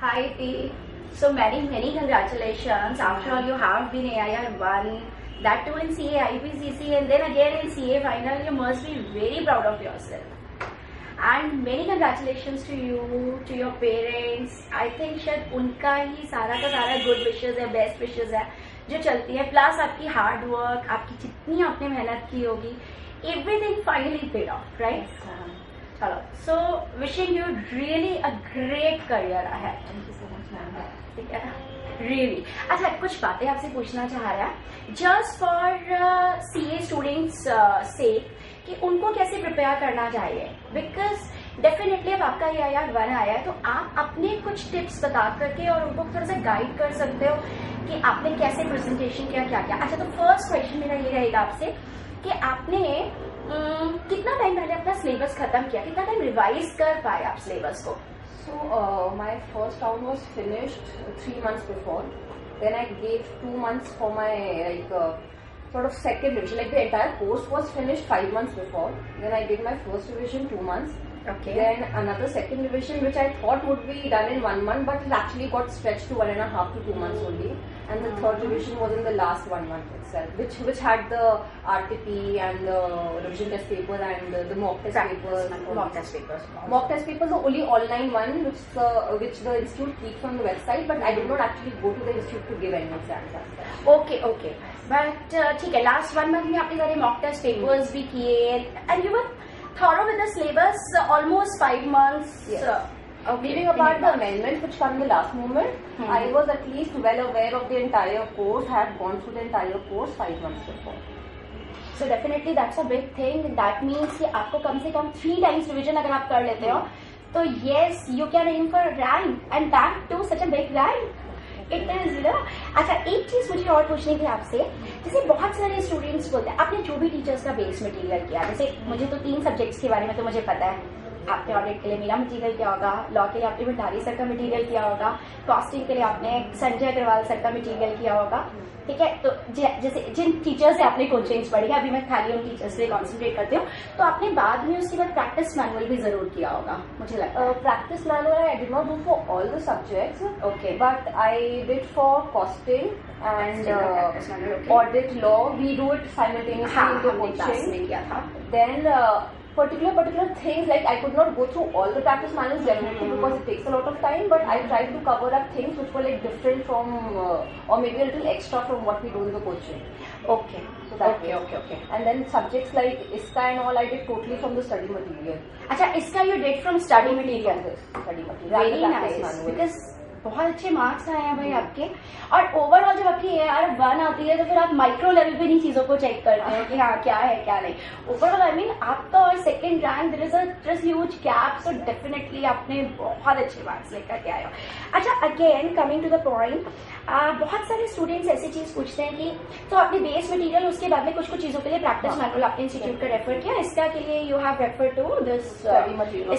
Hi T. So many congratulations. After all, you have been AIR 1, that too in CA IPCC, and then again in CA final. You must be very proud of yourself. And many congratulations to you, to your parents. I think शायद उनका ही सारा का सारा good wishes है, best wishes है जो चलती है. Plus आपकी hard work, आपकी जितनी आपने मेहनत की होगी, everything finally paid off, right? चलो. So wishing you really a great career ahead. Thank you so much, ma'am. ठीक है. Really. अच्छा कुछ बातें आपसे पूछना चाह रहा है. Just for CA students sake कि उनको कैसे प्रिपेयर करना चाहिए. Because डेफिनेटली अब आपका ये AIR 1 आया है तो आप अपने कुछ टिप्स बता करके और उनको थोड़ा सा गाइड कर सकते हो कि आपने कैसे प्रेजेंटेशन किया, क्या क्या. अच्छा तो फर्स्ट क्वेश्चन मेरा ये रहेगा आपसे कि आपने कितना टाइम पहले अपना सिलेबस खत्म किया, कितना टाइम रिवाइज कर पाए आप सिलेबस को. So my first round was finished 3 months before. Then I gave 2 months for my sort of second revision. Like the entire course was finished 5 months before. Then I did my first revision 2 months. Okay. Then another second revision which I thought would be done in 1 month, but it actually got stretched to 1.5 to 2 months only. And the third revision was in the last 1 month itself, which had the RTP and the revision test paper and the mock test papers. Mock test papers. Mock test papers are only online one, which the institute keeps on the website, but I did not actually go to the institute to give any exams as such. Okay. But ठीक है, last 1 month में आपने सारे mock test papers भी किए and you were thorough with the syllabus almost 5 months. Yes. Okay. Leaving apart the amendments which come in the last moment, I was at least well aware of the entire course, had gone through the entire course 5 months before. So definitely that's a big thing. That means कि आपको कम से कम 3 times revision अगर आप कर लेते हो तो yes you can aim for rank and that too such a big rank. It is, you know. अच्छा एक चीज मुझे और पूछनी थी आपसे, जैसे बहुत सारे स्टूडेंट्स बोलते हैं आपने जो भी टीचर्स का बेस मटेरियल किया, जैसे मुझे तो 3 सब्जेक्ट्स के बारे में तो मुझे पता है. आपने ऑडिट के लिए मेरा मटेरियल किया होगा, लॉ के लिए आपने भंडारी सर का मटेरियल किया होगा, कॉस्टिंग के लिए आपने संजय अग्रवाल सर का मटेरियल किया होगा. ठीक है, तो जैसे जिन टीचर्स से आपने कोचिंग्स पढ़ी है, अभी मैं खाली उन टीचर्स पे कॉन्सेंट्रेट करती हूँ, तो आपने बाद में उसके बाद प्रैक्टिस मैनुअल भी जरूर किया होगा मुझे लगता है. Practice manual I did not do for all the subjects. Okay. But I did for costing and practice manual, okay. audit law. We do it simultaneously in the हमने क्लास coaching. में किया था. Then particular things like I could not go through all the practice manuals definitely because it takes a lot of time, but I tried to cover up things which were like different from or maybe a little extra from what we do in the coaching. Okay. So that way. Okay. And then subjects like ISCA and all I did totally from the study material. अच्छा इसका you did from study material. Study material. Very nice. Because बहुत अच्छे marks आए हैं भाई आपके. और overall जब आपकी AIR 1 आती है तो फिर आप माइक्रो लेवल पे नहीं चीजों को चेक करते हैं कि हाँ क्या है क्या नहीं. ओवरऑल आई मीन आपका और second rank there is a just huge gap, so definitely आपने बहुत अच्छे मार्क्स लेकर के आए हो. अच्छा again coming to the point, बहुत सारे स्टूडेंट्स ऐसी चीज पूछते हैं कि तो आपने बेस मटेरियल उसके बाद में कुछ चीजों के लिए प्रैक्टिस मैनुअल आपने इंस्टीट्यूट का रेफर किया, इसका के लिए you have refer to this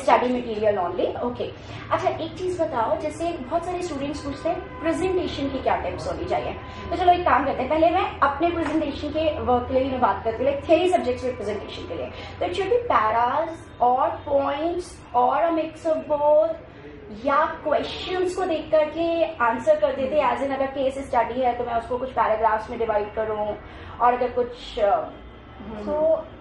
study material only. Okay. अच्छा एक चीज बताओ, जैसे बहुत सारे स्टूडेंट्स पूछते हैं प्रेजेंटेशन की क्या टिप्स होनी चाहिए. तो चलो एक काम करते हैं, पहले मैं अपने प्रेजेंटेशन के वर्क के लिए मैं बात करती हूँ, लाइक थ्योरी सब्जेक्ट्स में प्रेजेंटेशन के लिए. तो इट शुड बी पैरास और पॉइंट्स और अ मिक्स ऑफ बोथ, या क्वेश्चंस को देख करके आंसर कर देते एज इन अगर केस स्टडी है तो मैं उसको कुछ पैराग्राफ्स में डिवाइड करूं, और अगर कुछ So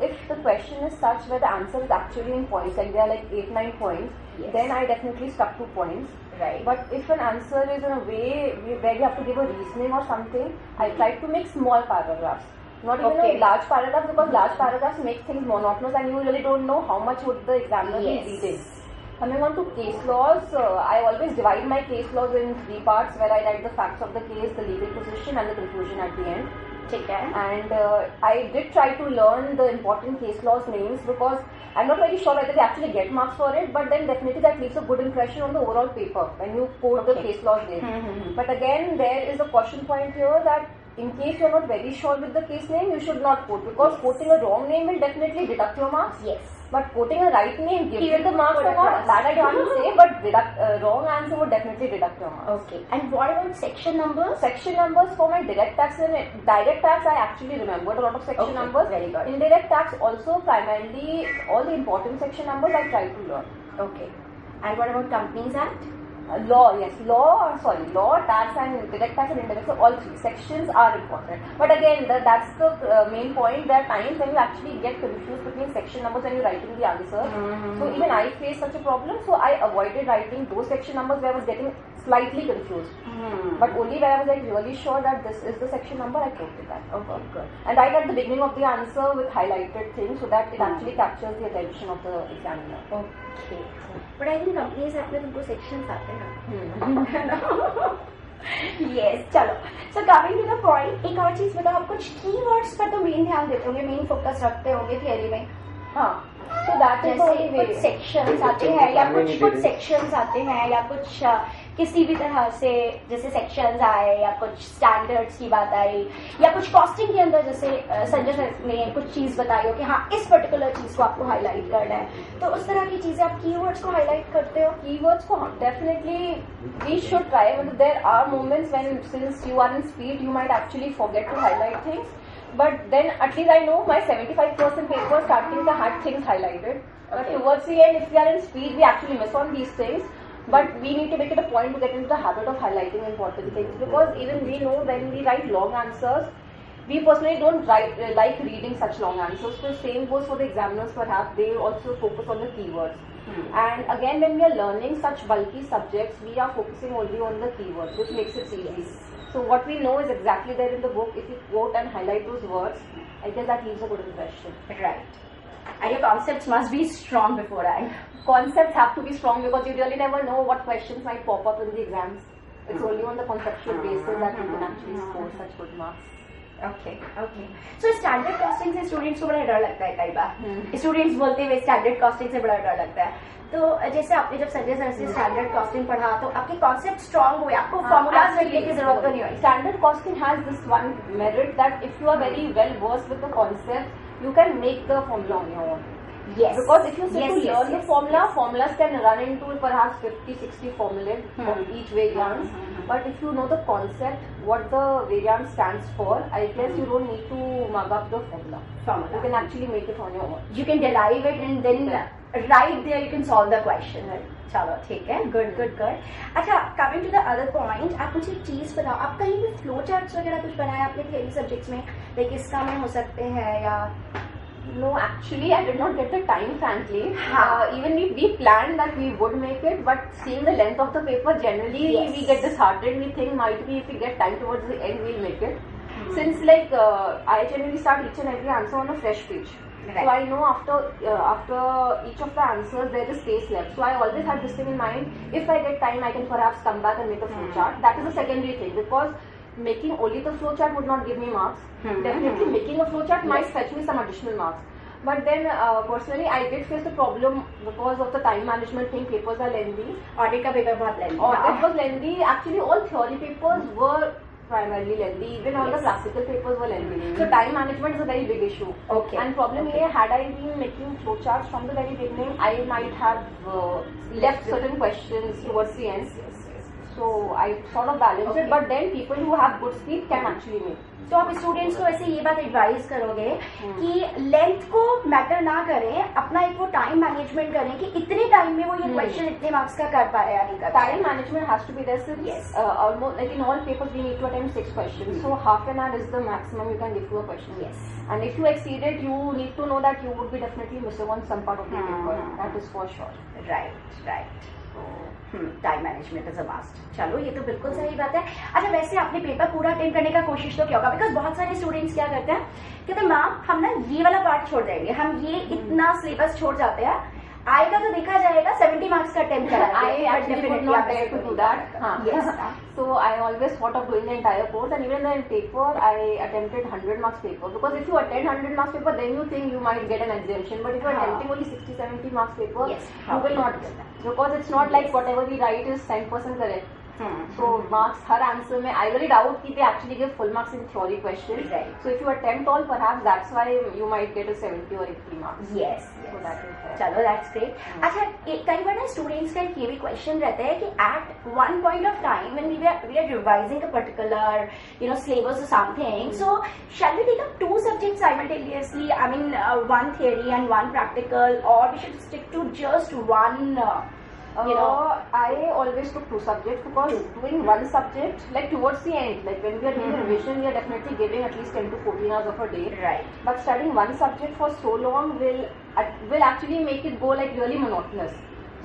if the question is such where the answer is actually in points, like there are like 8-9 points, Yes. then I definitely stuck to points. Right. But if an answer is in a way where you have to give a reasoning or something, I try to make small paragraphs. Not even Okay. a large paragraph, because large paragraphs make things monotonous and you really don't know how much would the examiner Yes. be reading. Coming on to case laws, I always divide my case laws in 3 parts where I write the facts of the case, the legal position and the conclusion at the end. ठीक है. And I did try to learn the important case laws names because I'm not very sure whether they actually get marks for it, but then definitely that leaves a good impression on the overall paper when you quote the case laws name. But again, there is a caution point here that in case you're not very sure with the case name, you should not quote, because quoting a wrong name will definitely deduct your marks. Yes. But quoting a right name gives you the marks Put or not, across. that I can't say, but wrong answer would definitely deduct your marks. Okay. And what about section numbers? Section numbers for my direct tax and direct tax, I actually remembered a lot of section Okay, numbers. very good. Indirect tax also, primarily all the important section numbers I tried to learn. Okay. And what about Companies Act? Law, tax and direct tax and indirect, so all three sections are important. But again, that's the main point. There are times when you actually get confused between section numbers when you're writing the answer. So even I faced such a problem, so I avoided writing those section numbers where I was getting slightly confused. But only where I was like really sure that this is the section number, I quoted that. Okay, good. And right at the beginning of the answer with highlighted things so that it actually captures the attention of the examiner. Okay. But I think companies अपने तुमको sections आते हैं. Yes, चलो. So coming to the point, एक और चीज बताओ, आप कुछ keywords पर तो main ध्यान देते होंगे, main focus रखते होंगे theory में. हाँ. So that is the जैसे only way. कुछ sections आते हैं या कुछ sections आते हैं या कुछ किसी भी तरह से जैसे सेक्शंस आए या कुछ स्टैंडर्ड्स की बात आई या कुछ कॉस्टिंग के अंदर जैसे संजय सर ने कुछ चीज बताई हो कि हाँ इस पर्टिकुलर चीज को आपको हाईलाइट करना है, तो उस तरह की चीजें आप कीवर्ड्स को हाईलाइट करते हो? Keywords को डेफिनेटली वी शुड ट्राई, मतलब there are moments when since you are in speed you might actually forget to highlight things, but then at least I know my 75% paper starting the had things highlighted. But towards the end, if we are in speed, we actually miss on these things. But we need to make it a point to get into the habit of highlighting important things, because even we know when we write long answers, we personally don't like reading such long answers. So same goes for the examiners. Perhaps they also focus on the keywords. And again, when we are learning such bulky subjects, we are focusing only on the keywords, which makes it easy. So what we know is exactly there in the book. If you quote and highlight those words, I guess that leaves a good impression. Right. And your concepts must be strong beforehand. Concepts have to be strong because you really never know what questions might pop up in the exams. It's only on the conceptual basis that you can actually score such good marks. Okay. So standard costing से students को बड़ा डर लगता है कई बार. Students बोलते हुए standard costing से बड़ा डर लगता है. तो जैसे आपने जब संजय सर से स्टैंडर्ड कॉस्टिंग पढ़ा तो आपके कॉन्सेप्ट स्ट्रांग हुए, आपको फॉर्मूलाज लिखने की जरूरत तो नहीं हुई. Standard costing has this one merit that if you are very well versed with the concept, you can make the formula on your own. Yes. Because if you sit to learn the formula, formulas can run into perhaps 50-60 formulas of each variance. But if you know the concept, what the variance stands for, I guess you don't need to mug up the formula. You can actually make it on your own. You can derive it and then right there you can solve the question. चलो ठीक है, good. अच्छा, coming to the other point, आप मुझे एक चीज बताओ, आप कहीं भी फ्लो चार्ट्स वगैरह कुछ बनाया अपने थियरी सब्जेक्ट्स में, लाइक इसका में हो सकते हैं या? No, actually, I did not get the time, frankly. Even if we planned that we would make it, but seeing the length of the paper, generally we get disheartened. We think might be if we get time towards the end, we'll make it. Since I generally start each and every answer on a fresh page. Right. So I know after each of the answers there is space left. So I always have this thing in mind. If I get time, I can perhaps come back and make a flow chart. That is a secondary thing, because making only the flow chart would not give me marks. Definitely making a flow chart might fetch me some additional marks. But then personally I did face the problem because of the time management thing. Papers are lengthy. Audit का paper बहुत lengthy. Audit was lengthy. Actually all theory papers were primarily lengthy. Even all the classical papers were lengthy. So time management is a very big issue. Okay. And problem here, had I been making flowcharts from the very beginning, I might have left certain questions towards the end. So I sort of balanced it. But then people who have good speed can actually make. तो आप students को ऐसे ये बात advice करोगे कि length को matter ना करें, अपना एक वो टाइम मैनेजमेंट करें कि इतने टाइम में वो ये क्वेश्चन इतने मार्क्स का कर पाए या नहीं कर पाए. Time management has to be there. Since almost like in all papers we need to attempt 6 questions. So half an hour is the maximum you can give to a question. Yes. And if you exceed it, you need to know that you would be definitely missing on some part of the paper. That is for sure. Right. Time management is a must. चलो ये तो बिल्कुल सही बात है. अच्छा, वैसे आपने पेपर पूरा अटेंड करने का कोशिश तो किया होगा, बिकॉज बहुत सारे स्टूडेंट्स क्या करते हैं, कहते मैम हम ना ये वाला पार्ट छोड़ देंगे, हम ये इतना सिलेबस छोड़ जाते हैं, आएगा तो देखा जाएगा 70 मार्क्स का अटेम्प्ट करा. I actually would not dare to do that. Yes. So I always thought of doing the entire course, and even in the paper I attempted 100 marks paper, because if you attend 100 marks paper then you think you might get an exemption, but if you are attempting only 60-70 marks paper, you will not get that, because it's not like whatever we write is 10% correct. So marks her answer में, I really doubt कि they actually give full marks in theory questions. Right. So if you attempt all, perhaps that's why you might get a 70 or 80 marks. Yes. So that is there. चलो that's great. अच्छा, कई बार ना students का ये भी question रहता है कि at one point of time when we are revising a particular syllabus or something, so shall we take up 2 subjects simultaneously? I mean one theory and one practical, or we should stick to just one You know? I always took 2 subjects because doing one subject, like towards the end, like when we are doing revision, we are definitely giving at least 10 to 14 hours of a day. Right. But studying one subject for so long will actually make it go like really monotonous.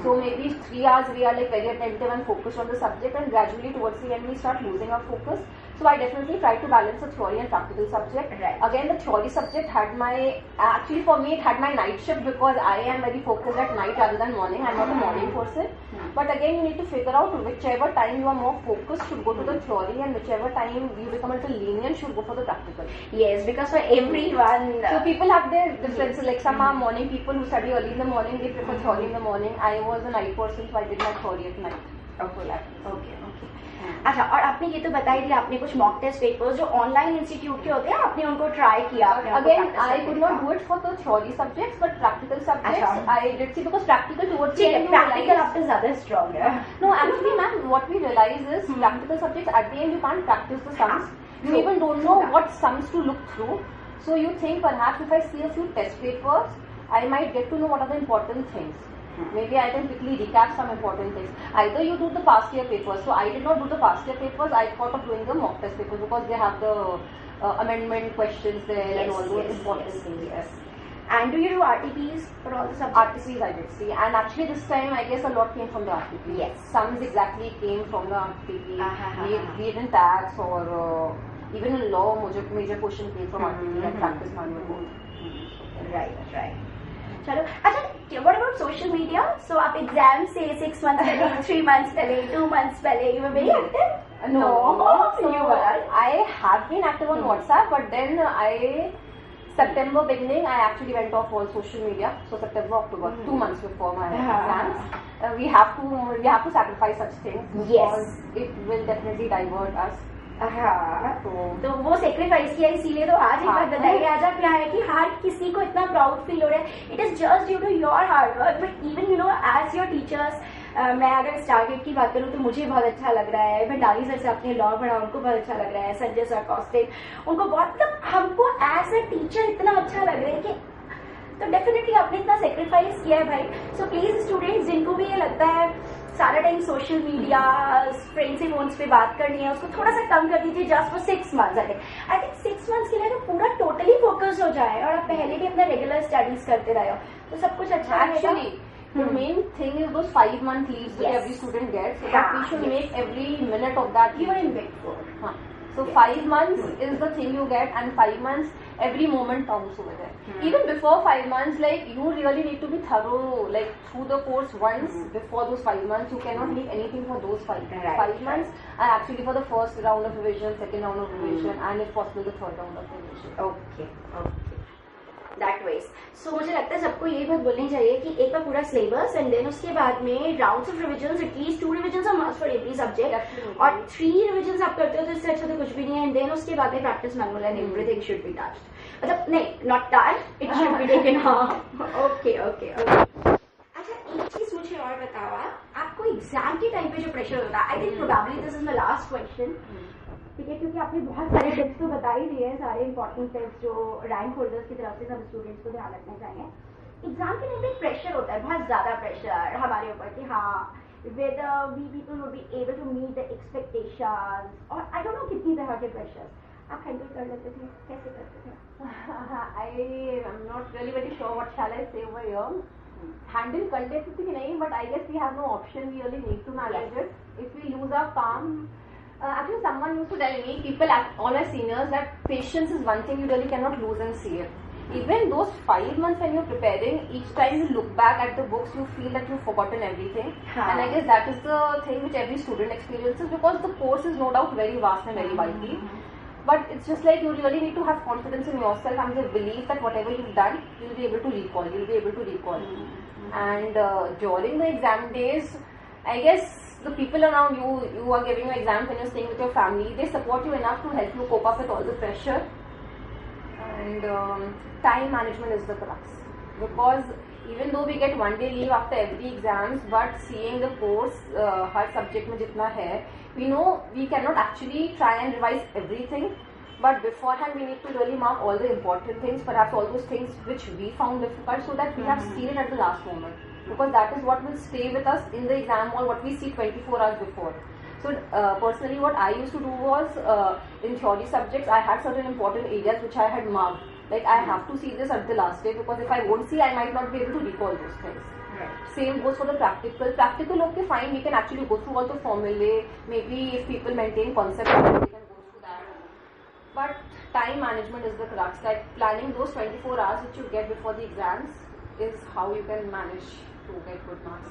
So maybe 3 hours we are like very attentive and focused on the subject, and gradually towards the end we start losing our focus. So I definitely try to balance the theory and practical subject. Right. Again, the theory subject had actually for me it had my night shift because I am very focused at night rather than morning. I'm not a morning person. But again, you need to figure out whichever time you are more focused should go to the theory, and whichever time you become a little lenient should go for the practical. Yes, because for everyone. So people have their differences. Like some are morning people who study early in the morning, they prefer theory in the morning. I was a night person, so I did my theory at night. Okay okay अच्छा, और आपने ये तो बता ही दिया, आपने कुछ mock test papers जो ऑनलाइन इंस्टीट्यूट के होते हैं आपने उनको ट्राई किया. Again, I could not do it for the theory subjects, but practical subjects I did see because practical towards the end. Practical आपसे ज्यादा स्ट्रॉन्ग है. No, actually, ma'am, what we realize is practical subjects at the end you can't practice the sums. You even don't know what sums to look through. So you think perhaps if I see a few test papers, I might get to know what are the important things. Maybe I can quickly recap some important things. Either you do the past year papers. So I did not do the past year papers. I thought of doing the mock test papers because they have the amendment questions there and all those important things. Yes. And do you do RTPs for all the subjects? RTPs I did see, and actually this time I guess a lot came from the RTP. Yes. Sums exactly came from the RTP. Be it in tax or even in law, major portion came from RTP and practice manual. Right. चलो अच्छा, what about social media? So आप exam से 6 months पहले, 3 months पहले, 2 months पहले, you were very active? No. So you were. I have been active on WhatsApp, but then September beginning I actually went off all social media. So September, October, 2 months before my exams, we have to sacrifice such things. Yes. Because it will definitely divert us. हाँ, तो वो sacrifice किया, इसीलिए तो आज एक बात बताइए, आज आप क्या है कि हर किसी को इतना प्राउड फील हो रहा है. It is just due to your hard work, but even you know as your teachers, मैं अगर स्टारगेट की बात करूँ तो मुझे बहुत अच्छा लग रहा है. भंडारी सर से आपने लॉ पढ़ा, उनको बहुत अच्छा लग रहा है. संजय सर कॉस्टिक, उनको बहुत, मतलब हमको एज ए टीचर इतना अच्छा लग रहा है कि तो डेफिनेटली आपने इतना सेक्रीफाइस किया है भाई. सो प्लीज स्टूडेंट्स, जिनको भी ये लगता है सारा टाइम सोशल मीडिया, फ्रेंड्स से फोन्स पे बात करनी है, उसको थोड़ा सा कम कर दीजिए just for 6 months. I think 6 months के लिए तो पूरा टोटली फोकस हो जाए और आप पहले भी अपना रेगुलर स्टडीज करते रहे हो तो सब कुछ अच्छा है. Actually, the main thing is those 5-month leaves that every student gets. So that we should make every minute of that. You are in big four. So 5 months is the thing you get, and 5 months every moment counts over there. Even before 5 months, like you really need to be thorough, like through the course once before those 5 months. You cannot leave anything for those 5 months. And actually for the first round of revision, second round of revision, and if possible the third round of revision. Okay. That was. So मुझे लगता है सबको ये बात बोलनी चाहिए कि एक बार पूरा सिलेबस एंड देन उसके बाद में rounds of revisions, at least 2 revisions are must for every subject, और 3 रिविजन्स आप करते हो तो इससे अच्छा तो कुछ भी नहीं है. एंड देन उसके बाद में practice manual and everything should be touched, मतलब नहीं, not touch, it should be taken. Okay. अच्छा, एक चीज मुझे और बताओ, आपको एग्जाम के टाइम पे जो प्रेशर होता है, I think probably this is my last question, ठीक है, क्योंकि आपने बहुत सारे टिप्स तो बता ही दिए हैं, सारे इंपॉर्टेंट टिप्स जो रैंक होल्डर्स की तरफ से सब स्टूडेंट्स को ध्यान रखना चाहिए. एग्जाम के टाइम पे प्रेशर होता है, बहुत ज्यादा प्रेशर हमारे ऊपर कि हाँ whether we people would be able to meet the expectations, और I don't know कितनी तरह के प्रेशर्स आप हैंडल कर लेते थे, कैसे करते थे? I am not really very sure what shall I say over here. Handle कर लेते थे कि नहीं, but I guess we have no option. We really need to manage it. If we lose our calm, actually someone used to tell me, people, all our seniors, that patience is one thing you really cannot lose and see it. Even those 5 months when you're preparing, each time you look back at the books, you feel that you've forgotten everything. And I guess that is the thing which every student experiences, because the course is no doubt very vast and very widely. But it's just like you really need to have confidence in yourself and the belief that whatever you've done, you'll be able to recall. And during the exam days, I guess the people around you, you are giving your exams and you're staying with your family, they support you enough to help you cope up with all the pressure. And time management is the crux, because even though we get 1 day leave after every exams, but seeing the course her subject में जितना है, we know we cannot actually try and revise everything, but beforehand we need to really mark all the important things, perhaps all those things which we found difficult, so that we have seen it at the last moment. because that is what will stay with us in the exam or what we see 24 hours before. So personally what I used to do was, in theory subjects I had certain important areas which I had marked. Like I have to see this at the last day, because if I won't see, I might not be able to recall those things. Right. Same goes for the practical. Practical, okay, fine, we can actually go through all the formulae. Maybe if people maintain concepts, we can go through that. But time management is the crux. Like planning those 24 hours which you get before the exams is how you can manage to get good marks.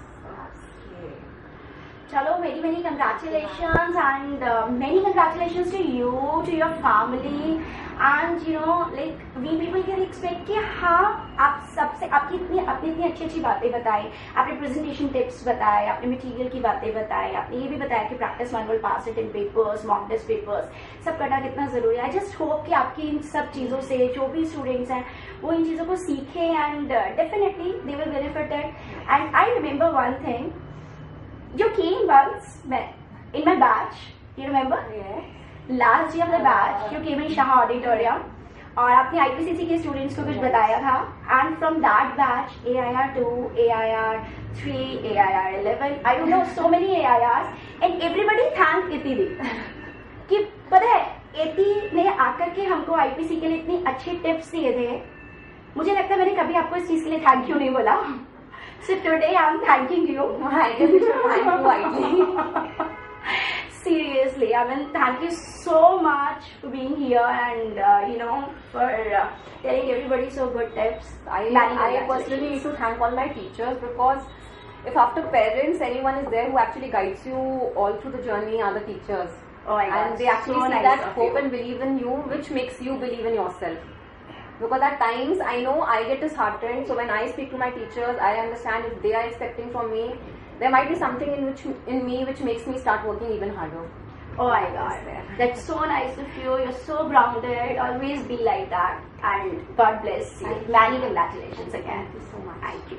Chalo, many congratulations, and many congratulations to you, to your family, and you know, like we people can expect कि हाँ आप सबसे आपकी इतनी अच्छी बातें बताई, आपने presentation tips बताए, आपने material की बातें बताई, आपने ये भी बताया कि practice one will pass it in papers, mock test papers, सब करना कितना जरूरी है. I just hope कि आपकी इन सब चीज़ों से जो भी students हैं वो इन चीज़ों को सीखें, and definitely they will benefit it. And I remember one thing. You came once in my batch, you remember? Yeah. Last year of the batch, you came in Shah Auditorium और आपने IPCC के students को कुछ बताया था, and from that batch, AIR 2, AIR 3, AIR 11, I don't know, so many AIRs, and everybody thanked Iti Di. कि पता है Iti ने आकर के हमको IPC के लिए इतनी अच्छी tips दिए थे, मुझे लगता है मैंने कभी आपको इस चीज़ के लिए thank you नहीं बोला. So today I'm thanking you. I guess you should thank you widely. Seriously, I mean, thank you so much for being here, and you know, for telling everybody so good tips. I personally need to thank all my teachers, because if after parents anyone is there who actually guides you all through the journey are the teachers. Oh my God, and they actually so see nice that of hope you. and believe in you, which makes you believe in yourself. Because at times I know I get disheartened, so when I speak to my teachers, I understand if they are expecting from me, there might be something in me which makes me start working even harder. Oh my God, that's so nice of you. You're so grounded. Always be like that, and God bless you. Many congratulations again. Thank you so much. Thank you.